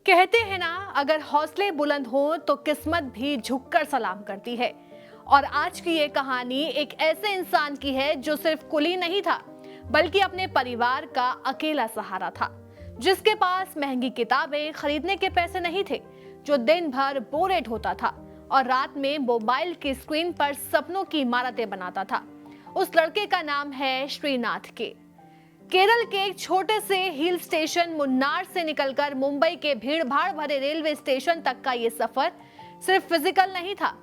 कहते हैं ना, अगर हौसले बुलंद हो तो किस्मत भी झुककर सलाम करती है। और आज की ये कहानी एक ऐसे इंसान की है जो सिर्फ कुली नहीं था, बल्कि अपने परिवार का अकेला सहारा था, जिसके पास महंगी किताबें खरीदने के पैसे नहीं थे, जो दिन भर बोरेट होता था और रात में मोबाइल की स्क्रीन पर सपनों की इमारतें बनाता था। उस लड़के का नाम है श्रीनाथ के। केरल के एक छोटे से हिल स्टेशन मुन्नार से निकलकर मुंबई के भीड़-भाड़ भरे रेलवे स्टेशन तक का ये सफर सिर्फ फिजिकल नहीं था,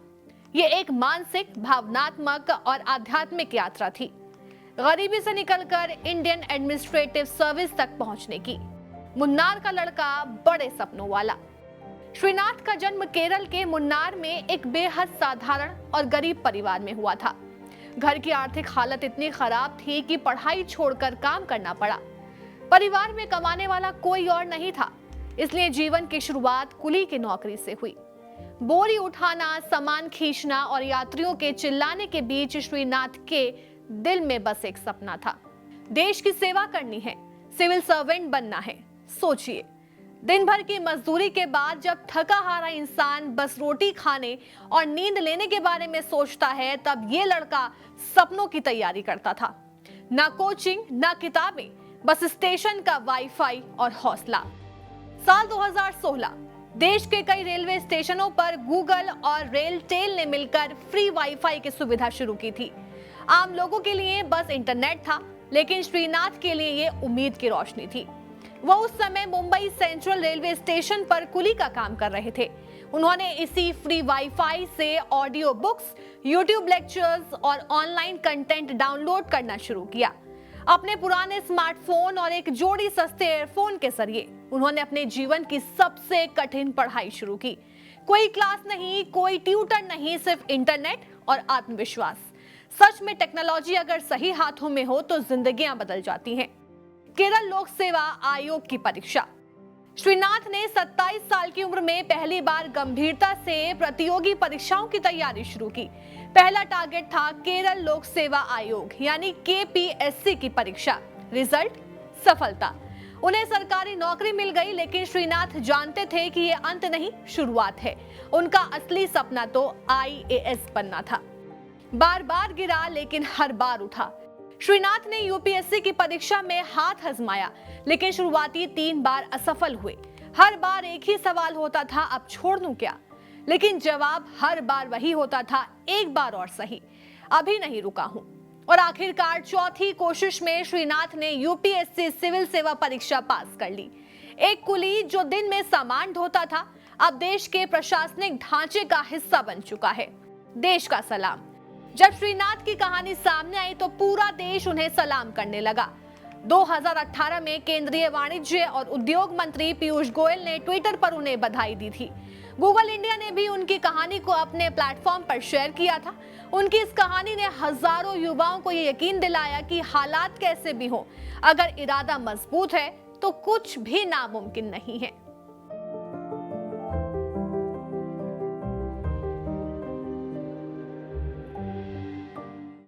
ये एक मानसिक, भावनात्मक और आध्यात्मिक यात्रा थी। गरीबी से निकलकर इंडियन एडमिनिस्ट्रेटिव सर्विस तक पहुंचने की। मुन्नार का लड़का, बड़े सपनों वाला। श्रीनाथ का जन्म केरल के मुन्नार में एक बेहद साधारण और गरीब परिवार में हुआ था। घर की आर्थिक हालत इतनी खराब थी कि पढ़ाई छोड़कर काम करना पड़ा। परिवार में कमाने वाला कोई और नहीं था, इसलिए जीवन की शुरुआत कुली की नौकरी से हुई। बोरी उठाना, सामान खींचना और यात्रियों के चिल्लाने के बीच श्रीनाथ के दिल में बस एक सपना था। देश की सेवा करनी है, सिविल सर्वेंट बनना है। सोचिए, दिन भर की मजदूरी के बाद जब थका हारा इंसान बस रोटी खाने और नींद लेने के बारे में सोचता है, तब ये लड़का सपनों की तैयारी करता था। ना कोचिंग, ना किताबें, बस स्टेशन का वाईफाई और हौसला। साल 2016 देश के कई रेलवे स्टेशनों पर गूगल और रेलटेल ने मिलकर फ्री वाईफाई की सुविधा शुरू की थी। आम लोगों के लिए बस इंटरनेट था, लेकिन श्रीनाथ के लिए ये उम्मीद की रोशनी थी। वो उस समय मुंबई सेंट्रल रेलवे स्टेशन पर कुली का काम कर रहे थे। उन्होंने इसी फ्री वाईफाई से ऑडियो बुक्स, यूट्यूब लेक्चर्स और ऑनलाइन कंटेंट डाउनलोड करना शुरू किया। अपने पुराने स्मार्टफोन और एक जोड़ी सस्ते एयरफोन के जरिए उन्होंने अपने जीवन की सबसे कठिन पढ़ाई शुरू की। कोई क्लास नहीं, कोई ट्यूटर नहीं, सिर्फ इंटरनेट और आत्मविश्वास। सच में टेक्नोलॉजी अगर सही हाथों में हो तो जिंदगियां बदल जाती हैं। केरल लोक सेवा आयोग की परीक्षा। श्रीनाथ ने 27 साल की उम्र में पहली बार गंभीरता से प्रतियोगी परीक्षाओं की तैयारी शुरू की। पहला टारगेट था केरल लोक सेवा आयोग यानी केपीएससी की परीक्षा। रिजल्ट, सफलता। उन्हें सरकारी नौकरी मिल गई, लेकिन श्रीनाथ जानते थे कि यह अंत नहीं, शुरुआत है। उनका असली सपना तो आईएएस बनना था। बार बार गिरा, लेकिन हर बार उठा। श्रीनाथ ने यूपीएससी की परीक्षा में हाथ आजमाया, लेकिन शुरुआती 3 बार असफल हुए। हर बार एक ही सवाल होता था, अब छोड़ दूं क्या? लेकिन जवाब हर बार वही होता था, एक बार और सही, अभी नहीं रुका हूं। और आखिरकार चौथी कोशिश में श्रीनाथ ने यूपीएससी सिविल सेवा परीक्षा पास कर ली। एक कुली जो दिन में सामान ढोता था, अब देश के प्रशासनिक ढांचे का हिस्सा बन चुका है। देश का सलाम। जब श्रीनाथ की कहानी सामने आई तो पूरा देश उन्हें सलाम करने लगा। 2018 में केंद्रीय वाणिज्य और उद्योग मंत्री पीयूष गोयल ने ट्विटर पर उन्हें बधाई दी थी। गूगल इंडिया ने भी उनकी कहानी को अपने प्लेटफॉर्म पर शेयर किया था। उनकी इस कहानी ने हजारों युवाओं को ये यकीन दिलाया कि हालात कैसे भी हो, अगर इरादा मजबूत है तो कुछ भी नामुमकिन नहीं है।